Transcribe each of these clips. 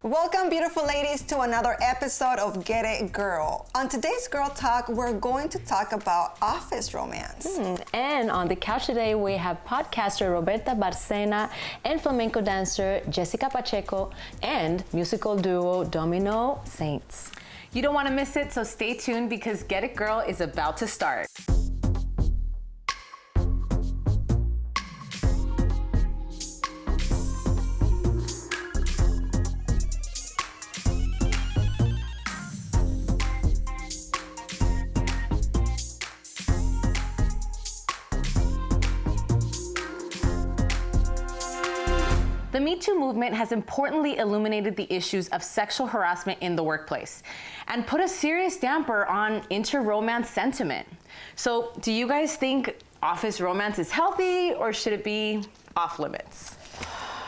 Welcome, beautiful ladies, to another episode of Get It Girl. On today's Girl Talk, we're going to talk about office romance. And on the couch today, we have podcaster Roberta Barcena and flamenco dancer Jessica Pacheco and musical duo Domino Saints. You don't want to miss it, so stay tuned because Get It Girl is about to start. The Me Too movement has importantly illuminated the issues of sexual harassment in the workplace and put a serious damper on inter-romance sentiment. So, do you guys think office romance is healthy or should it be off limits?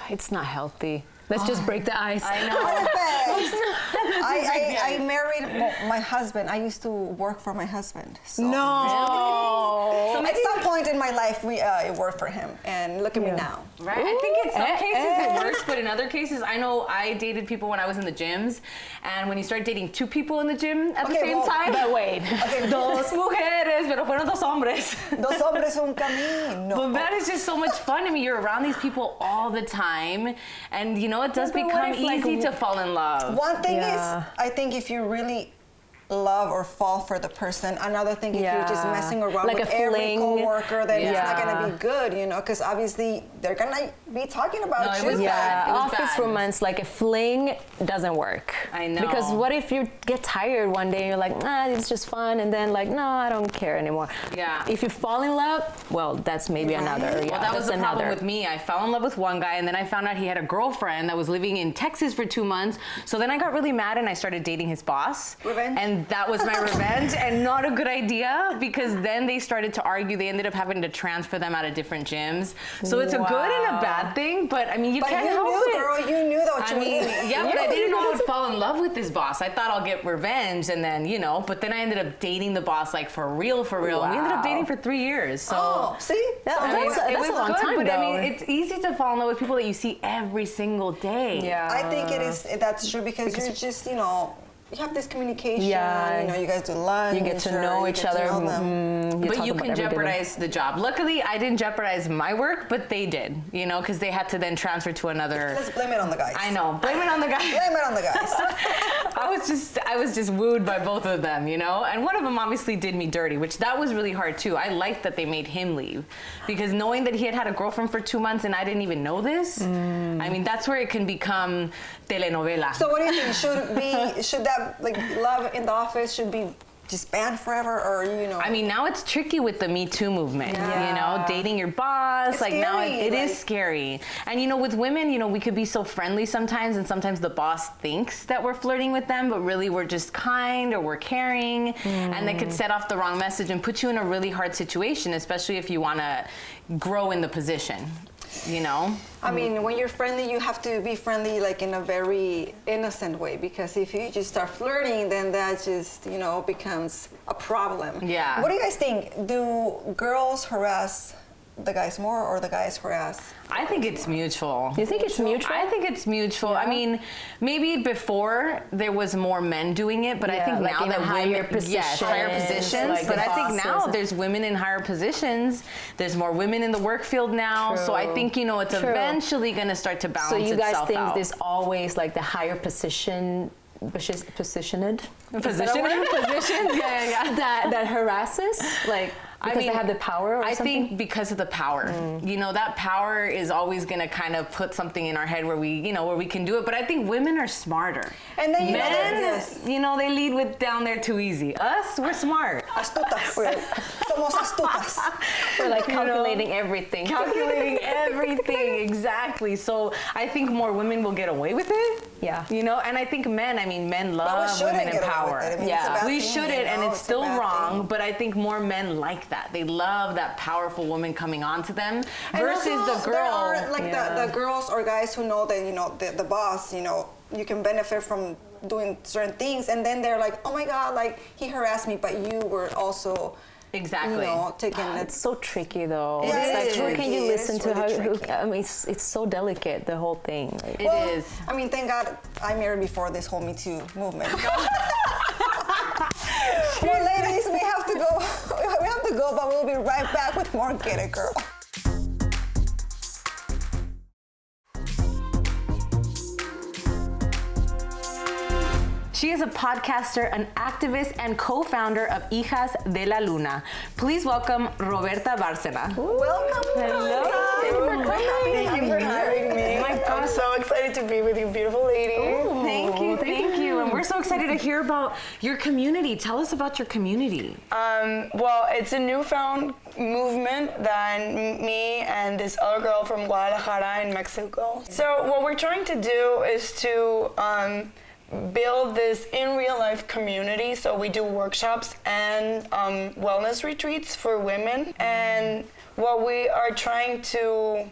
It's not healthy. Let's just break the ice. I know. I married my husband. I used to work for my husband. So No. So at some point in my life, we worked for him, and look at me now. Right? I think in some cases it works, but in other cases, I know I dated people when I was in the gyms, and when you start dating two people in the gym at the same time. But wait. Dos mujeres, pero fueron dos hombres. Dos hombres un camino. But that is just so much fun. I mean, you're around these people all the time, and you know, it does become easy to fall in love. One thing is, I think if you really love or fall for the person. Another thing, if you're just messing around like with a every coworker, then it's not gonna be good, you know, because obviously they're gonna be talking about you. Office romance, like a fling, doesn't work. I know. Because what if you get tired one day and you're like, it's just fun, and then like, no, I don't care anymore. Yeah. If you fall in love, well, that's maybe another. Yeah, well, that was the problem with me. I fell in love with one guy, and then I found out he had a girlfriend that was living in Texas for 2 months. So then I got really mad, and I started dating his boss. Revenge. And that was my revenge, and not a good idea, because then they started to argue. They ended up having to transfer them out of different gyms. So it's a good and a bad thing, but I mean, you can't help it. Girl, you knew that. I mean, but I didn't know I would fall in love with this boss. I thought I'll get revenge, and then, you know, but then I ended up dating the boss, like, for real. Wow. And we ended up dating for 3 years. So see? That's it was a long good, time, but though. I mean, it's easy to fall in love with people that you see every single day. Yeah. I think that's true because you're just, you know, you have this communication, you know, you guys do lunch. You get to know each other. But you can jeopardize the job. Luckily, I didn't jeopardize my work, but they did, you know, because they had to then transfer to another. Let's blame it on the guys. I know, blame it on the guys. Blame it on the guys. I was just wooed by both of them, you know, and one of them obviously did me dirty, which that was really hard too. I liked that they made him leave, because knowing that he had a girlfriend for 2 months and I didn't even know this, I mean, that's where it can become telenovela. So what do you think? Should that, like, love in the office should be just banned forever, or, you know? I mean, now it's tricky with the Me Too movement, you know, dating your boss. It's like scary, now it is scary. And, you know, with women, you know, we could be so friendly sometimes, and sometimes the boss thinks that we're flirting with them, but really we're just kind or we're caring, and that could set off the wrong message and put you in a really hard situation, especially if you want to grow in the position. You know? I mean, when you're friendly, you have to be friendly, like, in a very innocent way, because if you just start flirting, then that just, you know, becomes a problem. Yeah. What do you guys think? Do girls harass the guys more, or the guys harass? I think it's mutual. You think it's mutual? I think it's mutual. I mean, maybe before there was more men doing it, but I think like now that higher positions, higher positions. like But I think bosses. now there's women in higher positions. There's more women in the work field now. So I think, you know, it's eventually going to start to balance itself out. So you guys think there's always like the higher positioned? Positions? Yeah. That harasses, like, because they have the power, or I something? think because of the power. You know, that power is always going to kind of put something in our head where we, you know, where we can do it. But I think women are smarter. And then men, you know, they lead with down there too easy. Us, we're smart. Astutas. Somos astutas. We're like calculating everything. Calculating everything, exactly. So I think more women will get away with it. Yeah. You know, and I think men love women in power. I mean, we shouldn't, and it's still wrong, thing. but I think more men like that. They love that powerful woman coming on to them versus also, the girl. There are like the girls or guys who know that, you know, the boss, you know, you can benefit from doing certain things, and then they're like, oh my God, like, he harassed me, but you were also Exactly. You know, taking it. It's so tricky though. Yeah, It's like, who can you tricky. listen It's to? really Who, tricky. I mean, it's so delicate, the whole thing. Like, It is. I mean, thank God I married before this whole Me Too movement. Well, ladies, we have to go. We have to go, but we'll be right back with more Get It Girl. She is a podcaster, an activist, and co-founder of Hijas de la Luna. Please welcome Roberta Barcena. Welcome. Hello. Thank you for coming. Thank you for having me. I'm so excited to be with you, beautiful ladies. Thank you. And we're so excited to hear about your community. Tell us about your community. Well, it's a newfound movement that me and this other girl from Guadalajara in Mexico. So what we're trying to do is to build this in real life community. So we do workshops and wellness retreats for women. And what we are trying to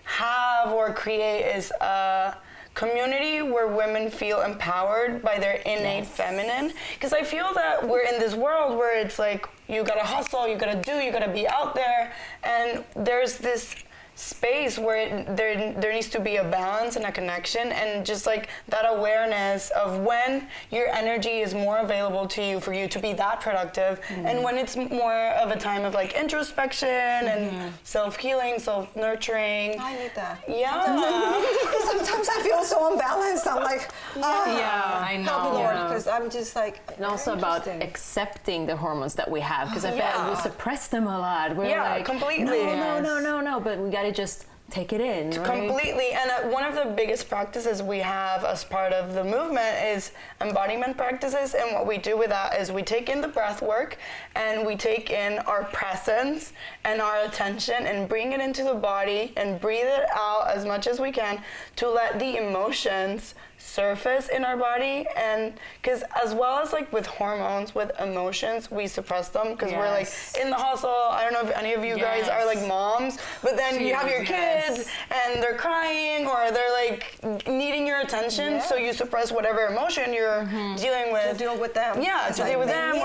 have or create is a community where women feel empowered by their innate feminine. Because I feel that we're in this world where it's like, you gotta hustle, you gotta be out there. And there's this space where there needs to be a balance and a connection, and just like that awareness of when your energy is more available to you for you to be that productive, and when it's more of a time of like introspection and self-healing, self-nurturing. I need that. Yeah. Sometimes I feel so unbalanced. I'm like, I know. help me, Lord, because I'm just like. and also about interesting. accepting the hormones that we have, because I feel like we suppress them a lot. We're Yeah, like, completely. no, but we gotta just take it in, right? Completely. And one of the biggest practices we have as part of the movement is embodiment practices. And what we do with that is we take in the breath work, and we take in our presence and our attention and bring it into the body and breathe it out as much as we can to let the emotions surface in our body. And because as well as like with hormones, with emotions, we suppress them because we're like in the hustle. I don't know if any of you guys are like moms, but then you have your kids and they're crying or they're like needing your attention, so you suppress whatever emotion you're dealing with. To deal with them. Yeah, It's to like, deal with they them need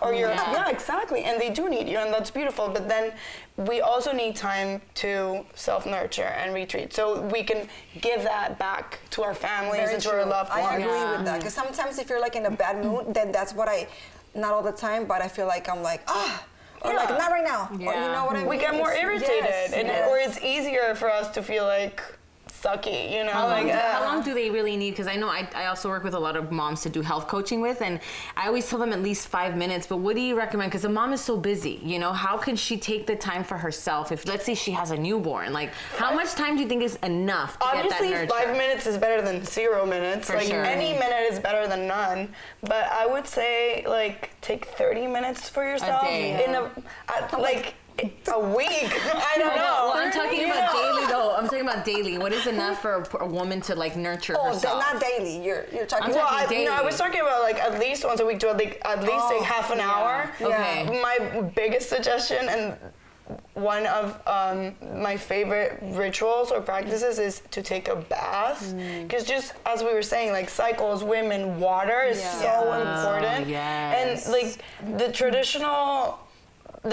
or your mama. yeah, exactly. And they do need you, and that's beautiful. But then we also need time to self-nurture and retreat, so we can give that back to our families Very and to our true. loved ones. I agree with that, because sometimes if you're like in a bad mood, then that's what not all the time, but I feel like I'm like, or like not right now. Or, you know what I mean? We get more It's- irritated, yes. or it's easier for us to feel like sucky, you know? How long do they really need? Because I know I also work with a lot of moms to do health coaching with, and I always tell them at least 5 minutes. But what do you recommend? Because a mom is so busy, you know? How can she take the time for herself? If let's say she has a newborn, like how much time do you think is enough to Obviously, get that nurture? 5 minutes is better than 0 minutes. For like sure. any minute is better than none. But I would say like take 30 minutes for yourself day. in a week. I don't know. Well, I'm talking You about know? daily though. I'm talking about daily. What is enough for a woman to like nurture herself? Not daily. You're talking I'm Well, talking I was talking about like at least once a week to like at least take half an hour. Okay. My biggest suggestion and one of my favorite rituals or practices is to take a bath, because just as we were saying, like cycles, women, water is so important. Yes. And like the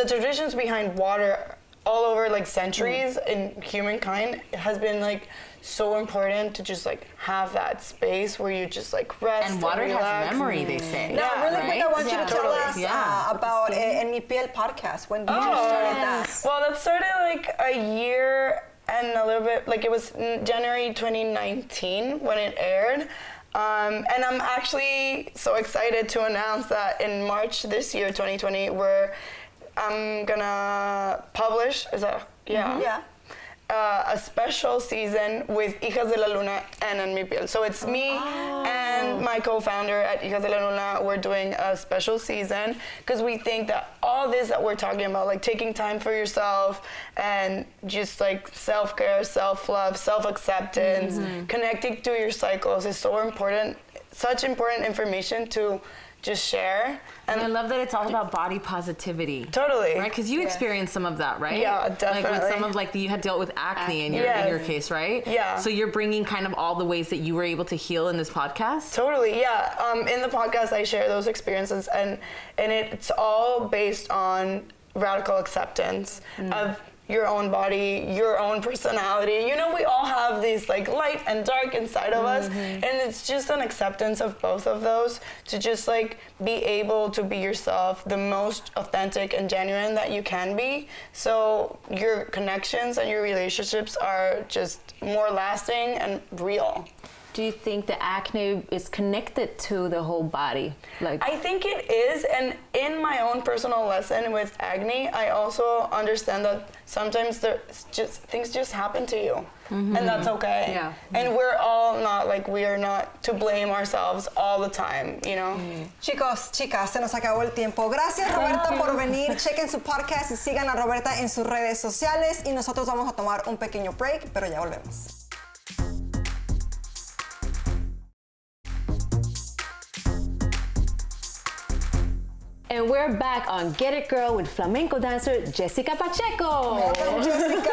traditions behind water all over like centuries in humankind has been like so important to just like have that space where you just like rest And water relax. has memory, they say. Now, really quick, I want you to tell Totally. us about En Mi Piel podcast. When did you start that? Well, that started like a year and a little bit, like it was January 2019 when it aired. And I'm actually so excited to announce that in March this year, 2020, I'm gonna publish, a special season with Hijas de la Luna and En Mi Piel. So it's me and my co-founder at Hijas de la Luna. We're doing a special season because we think that all this that we're talking about, like taking time for yourself and just like self-care, self-love, self-acceptance, connecting to your cycles is so important, such important information to just share. And I love that it's all about body positivity. Totally. Right? Because you experienced some of that, right? Yeah, definitely. Like with some of you had dealt with acne in your case, right? Yeah. So you're bringing kind of all the ways that you were able to heal in this podcast? Totally, yeah. In the podcast, I share those experiences, and it's all based on radical acceptance of your own body, your own personality. You know, we all have these like light and dark inside of us, and it's just an acceptance of both of those to just like be able to be yourself, the most authentic and genuine that you can be. So your connections and your relationships are just more lasting and real. Do you think the acne is connected to the whole body? I think it is, and in my own personal lesson with acne, I also understand that sometimes things just happen to you, and that's okay. Yeah. And we are not to blame ourselves all the time, you know? Chicos, chicas, se nos acabó el tiempo. Gracias, Roberta, por venir. Chequen su podcast y sigan a Roberta en sus redes sociales, y nosotros vamos a tomar un pequeño break, pero ya volvemos. And we're back on Get It Girl with flamenco dancer Jessica Pacheco. Welcome, Jessica.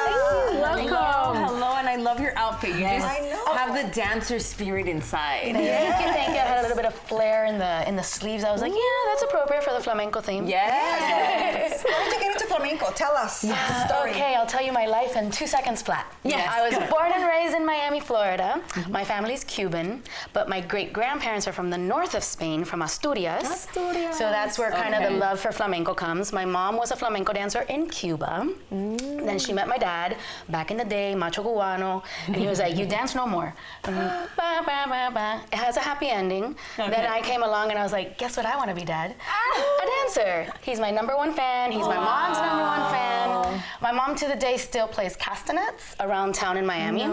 Welcome. Hello, and I love your outfit. You just have the dancer spirit inside. Thank you. I had a little bit of flair in the sleeves. I was like, yeah, that's appropriate for the flamenco theme. Yes. How did you get into flamenco? Tell us the story. Okay, I'll tell you my life in 2 seconds flat. Yes. I was born and raised in Miami, Florida. My family's Cuban, but my great-grandparents are from the north of Spain, from Asturias. So that's where kind of the love for flamenco comes. My mom was a flamenco dancer in Cuba. Then she met my dad back in the day, macho cubano, and he was like, you dance no more. Ba, ba, ba, ba. It has a happy ending. Then I came along and I was like, guess what I want to be, Dad? A dancer. He's my #1 fan. He's my mom's #1 fan. My mom to the day still plays castanets around town in Miami.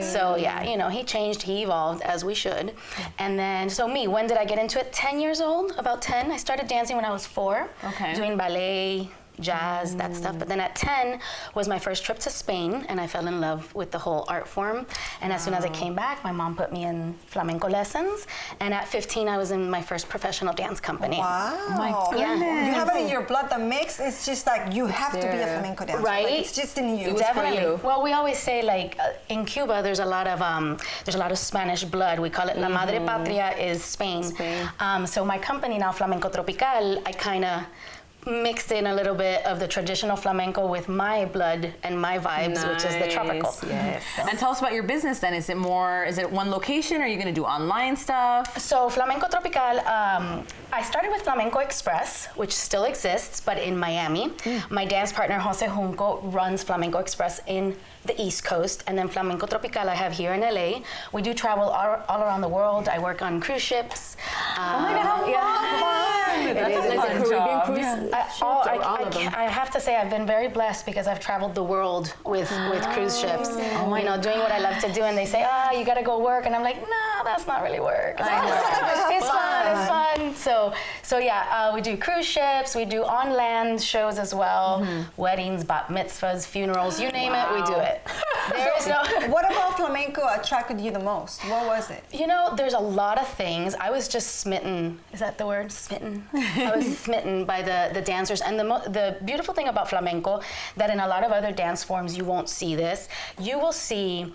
So yeah, you know, he changed, he evolved, as we should. And then, so me, when did I get into it? 10 years old, about 10. I started dancing when I was 4, doing ballet, jazz, that stuff. But then at 10 was my first trip to Spain, and I fell in love with the whole art form. And as soon as I came back, my mom put me in flamenco lessons. And at 15, I was in my first professional dance company. Wow. My goodness. You have it in your blood. The mix is just like you have to be a flamenco dancer. Right? Like, it's just in you. Definitely. Well, we always say like in Cuba, there's a lot of Spanish blood. We call it La Madre Patria is Spain. So my company now, Flamenco Tropical, I kind of mixed in a little bit of the traditional flamenco with my blood and my vibes, which is the tropical. Yes. And tell us about your business then. Is it one location, or are you going to do online stuff? So Flamenco Tropical, I started with Flamenco Express, which still exists, but in Miami. My dance partner, Jose Junco, runs Flamenco Express in the East Coast, and then Flamenco Tropical I have here in LA. We do travel all around the world. I work on cruise ships. Oh my God, how fun! That's a fun job. I have to say I've been very blessed because I've traveled the world with cruise ships. You know, doing what I love to do, and they say, you gotta go work, and I'm like, no, that's not really work. It's fun. So yeah, we do cruise ships, we do on land shows as well, weddings, bat mitzvahs, funerals, you name it, we do it. What about flamenco attracted you the most? What was it? You know, there's a lot of things. I was just smitten. Is that the word? Smitten? I was smitten by the dancers. And the beautiful thing about flamenco, that in a lot of other dance forms you won't see this. You will see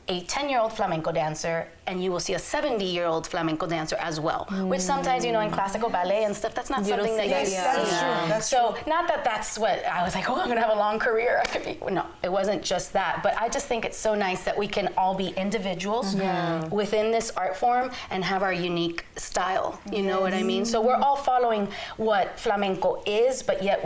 a 10-year-old flamenco dancer, and you will see a 70-year-old flamenco dancer as well, which sometimes, you know, in classical ballet and stuff, that's not something that you see. That's true. Not that that's what I was like, I'm gonna have a long career. No, it wasn't just that, but I just think it's so nice that we can all be individuals within this art form and have our unique style, you know what I mean? So we're all following what flamenco is, but yet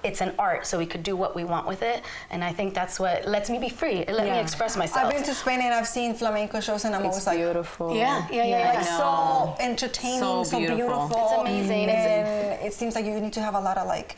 it's an art, so we could do what we want with it, and I think that's what lets me be free. It let me express myself. I've been to Spain and I've seen flamenco shows, and I'm always like, beautiful. Yeah. Like so entertaining, so beautiful. It's amazing. And it seems like you need to have a lot of like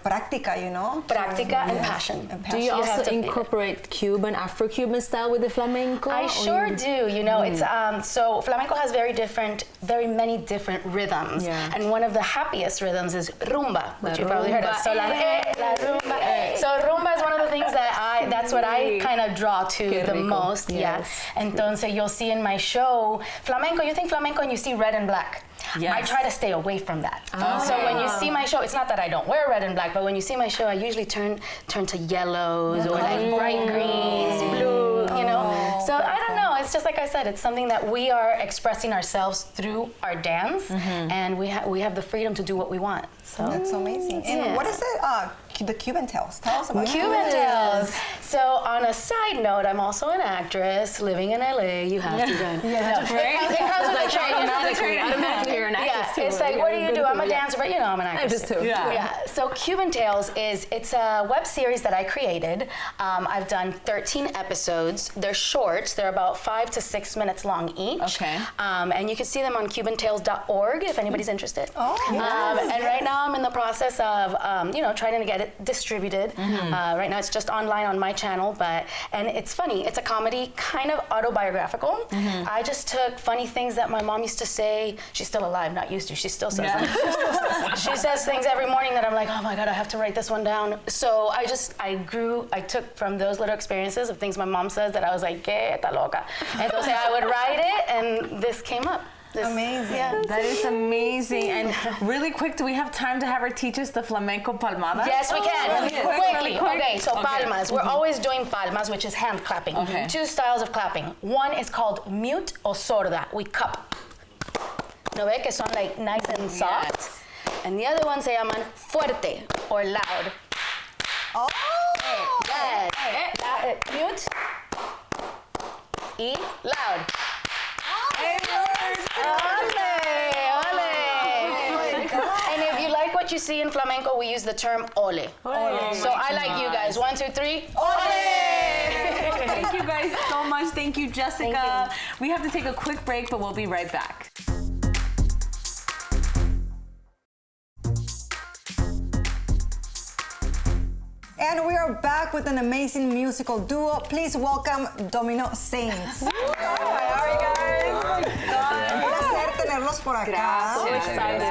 practica, you know? Practica and passion. Do you also incorporate Cuban, Afro-Cuban style with the flamenco? I sure do. You know, it's so flamenco has very many different rhythms, and one of the happiest rhythms is rumba, which you probably heard of. So la rumba. So rumba is one of the things that's what I kind of draw to the most. Yes. Entonces you'll see in my show flamenco. You think flamenco and you see red and black. I try to stay away from that. So when you see my show, it's not that I don't wear red and black, but when you see my show, I usually turn to yellows or like bright greens, blue, you know. So I don't know. It's just like I said, it's something that we are expressing ourselves through our dance, and we have the freedom to do what we want. So that's amazing. And what is it? The Cuban Tales. Tell us about Cuban Tales. So on a side note, I'm also an actress living in LA. You have to run. It comes with a train. Automatically, you're an actress too. It's like, what do you do? I'm a dancer, but you know, I'm an actress too. Yeah. So Cuban Tales it's a web series that I created. I've done 13 episodes. They're short. They're about 5 to 6 minutes long each. Okay. And you can see them on cubantales.org if anybody's interested. And right now I'm in the process of trying to get it distributed. Right now it's just online on my channel, and it's funny. It's a comedy, kind of autobiographical. I just took funny things that my mom used to say. She's still alive, not used to. She still says them. She says things every morning that I'm like, oh my God, I have to write this one down. So I took from those little experiences of things my mom says that I was like, que ta loca. And so I would write it, and this came up. Amazing. Yeah. That is amazing. And really quick, do we have time to have her teach us the flamenco palmada? Yes, we can. Really Quickly. Okay, so palmas. We're always doing palmas, which is hand clapping. Two styles of clapping. One is called mute or sorda. We cup. ¿No ve que son like nice and soft? And the other one se llaman fuerte or loud. Yes. Mute y loud. And if you like what you see in flamenco, we use the term ole. So I like you guys. 1, 2, 3. Ole! Thank you guys so much. Thank you, Jessica. Thank you. We have to take a quick break, but we'll be right back. And we are back with an amazing musical duo. Please welcome Domino Saints. How are you guys? Un placer tenerlos por acá. So excited.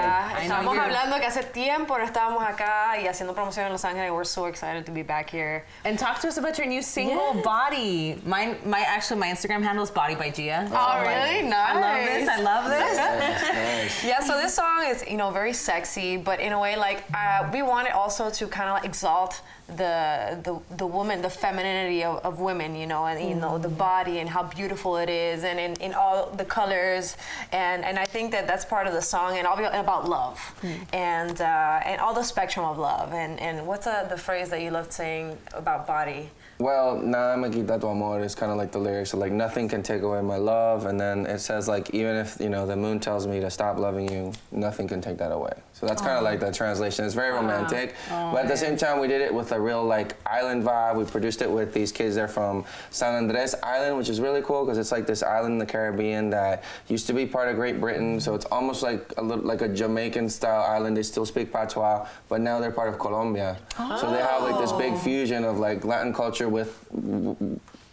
Estamos you're- hablando que hace tiempo no estábamos acá y haciendo promoción en Los Ángeles. We're so excited to be back here. And talk to us about your new single, Body. My Instagram handle is Body by Gia. Oh, really? Nice. I love this. Yeah, so this song is, very sexy, but in a way, like, we wanted also to kind of like exalt the woman, the femininity of women, and the body and how beautiful it is, and in all the colors, and I think that's part of the song, and about love, and all the spectrum of love, and what's the phrase that you love saying about body? Well, nada me quita tu amor is kind of like the lyrics. So like nothing can take away my love, and then it says like even if the moon tells me to stop loving you, nothing can take that away. So that's kind of like the translation. It's very romantic, but at the same time we did it with a real like island vibe. We produced it with these kids. They're from San Andres Island, which is really cool because it's like this island in the Caribbean that used to be part of Great Britain. So it's almost like a Jamaican style island. They still speak Patois, but now they're part of Colombia. So they have like this big fusion of like Latin culture with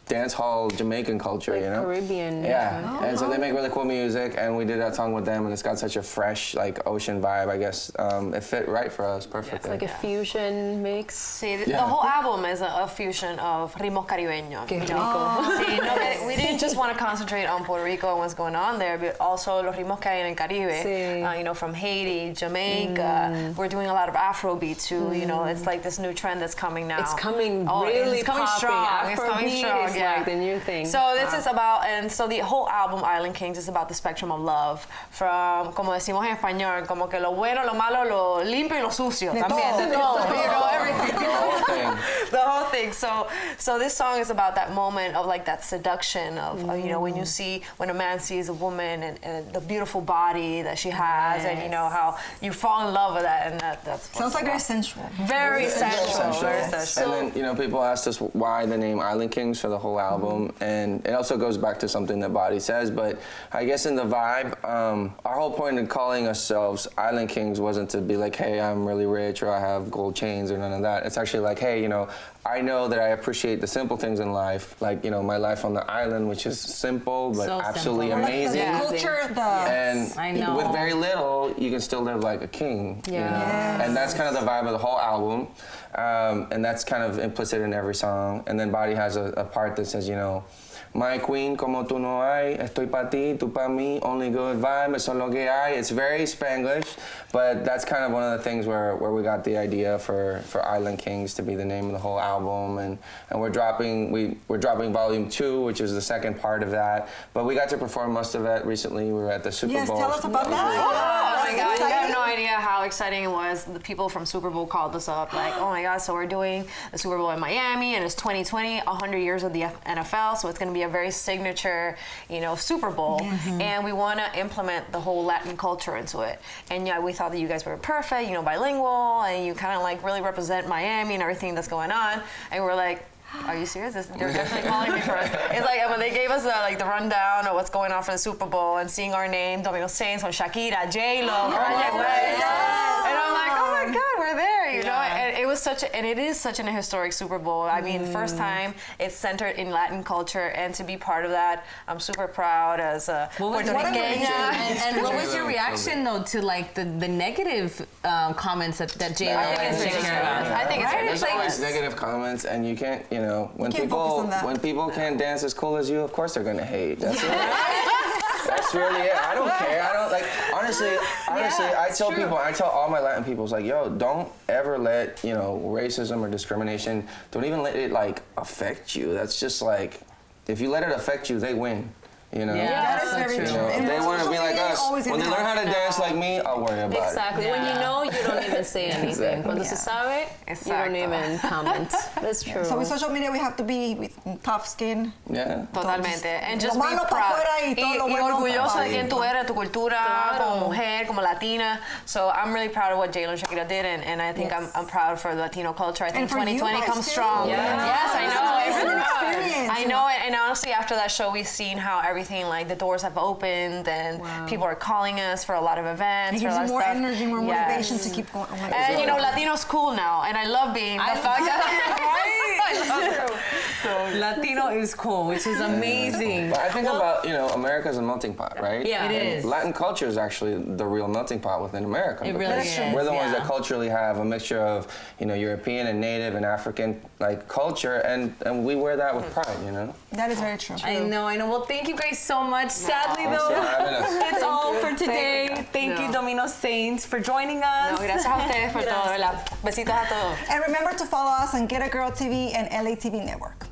dance hall Jamaican culture, Caribbean. Yeah, and so they make really cool music, and we did that song with them, and it's got such a fresh, like, ocean vibe, I guess. It fit right for us perfectly. Like a fusion mix. See, the whole album is a fusion of ritmos caribeños. Qué rico. We didn't just want to concentrate on Puerto Rico and what's going on there, but also los ritmos que hay en el Caribe. Sí. From Haiti, Jamaica. We're doing a lot of Afrobeat too. It's like this new trend that's coming now. It's coming really it's coming popping. strong. It's coming Afrobeat strong. is like the new thing. So this is about, and so the whole album Island Kings is about the spectrum of love, from, como decimos en español, como que lo bueno, lo malo, lo limpio y lo sucio. También, de todo. Everything. The whole thing. The whole thing. So this song is about that moment of like that seduction of when a man sees a woman and the beautiful body that she has, and how you fall in love with that, and that's Sounds like very sensual. very sensual. Very sensual. And then, people asked us why the name Island Kings for the whole album, and it also goes back to something that Body says, but I guess in the vibe, our whole point in calling ourselves Island Kings wasn't to be like, hey, I'm really rich, or I have gold chains, or none of that. It's actually like, hey, I know that I appreciate the simple things in life, like, my life on the island, which is simple, but So absolutely simple. amazing. The culture, And I know. with very little, you can still live like a king. Yeah. And that's kind of the vibe of the whole album. And that's kind of implicit in every song. And then Body has a part that says, My queen, como tú no hay, estoy pa' ti, tú pa' mí, only good vibe, eso es lo que hay. It's very Spanglish, but that's kind of one of the things where we got the idea for Island Kings to be the name of the whole album, and we're dropping volume 2, which is the second part of that. But we got to perform most of it recently. We were at the Super Bowl. Yes, tell us about that. Oh my God, you exciting. have no idea how exciting it was. The people from Super Bowl called us up like, oh my God, so we're doing the Super Bowl in Miami and it's 2020, 100 years of the NFL, so it's going to be a very signature, Super Bowl. Mm-hmm. And we want to implement the whole Latin culture into it. And yeah, we thought that you guys were perfect, bilingual, and you kind of like really represent Miami and everything that's going on. And we're like, are you serious? They're definitely calling me for us. It's like when they gave us the rundown of what's going on for the Super Bowl and seeing our name, Domino Saints, on Shakira, J-Lo, Kanye West. And I'm like, oh my God, we're there, you know? And it was it is such an historic Super Bowl. I mean, first time it's centered in Latin culture, and to be part of that, I'm super proud as a Puerto Rican. And what was your reaction though to like the negative comments that J-Lo I think it's ridiculous. I think it's ridiculous. There's always negative comments, and you can't, when people can't dance as cool as you, of course they're gonna hate. That's That's really it. I don't care. I don't honestly, I tell all my Latin people, it's like, yo, don't ever let, racism or discrimination, don't even let it affect you. That's just if you let it affect you, they win. Yeah, that is very true. If they want to be like us, when they learn how to dance like me, I'll worry about it. Exactly. When you know, you don't even say anything. Cuando se sabe, you don't even comment. That's true. So with social media, we have to be with tough skin. Yeah. Totalmente. And just be proud. Y orgullosa de quien tú eres, tu cultura, como mujer, como Latina. So I'm really proud of what J-Lo and Shakira did, and I think I'm proud for the Latino culture. I think 2020 comes strong. Yes, I know. It's an experience. I know it, and honestly, after that show, we've seen how everything, the doors have opened, and people are calling us for a lot of events. It gives you more energy, more motivation to keep going. And Latino's cool now, and I love being the fact that Latino is cool, which is amazing. But I think about, America's a melting pot, right? Yeah, it is. Latin culture is actually the real melting pot within America. It really is. We're the ones that culturally have a mixture of, European and Native and African culture, and we wear that with pride, That is very true. I know. Well, thank you guys so much. Sadly, though, it's all for today. Thank you, Domino Saints, for joining us. No, gracias a ustedes por todo, ¿verdad? Besitos a todos. And remember to follow us on Get a Girl TV and LA TV Network.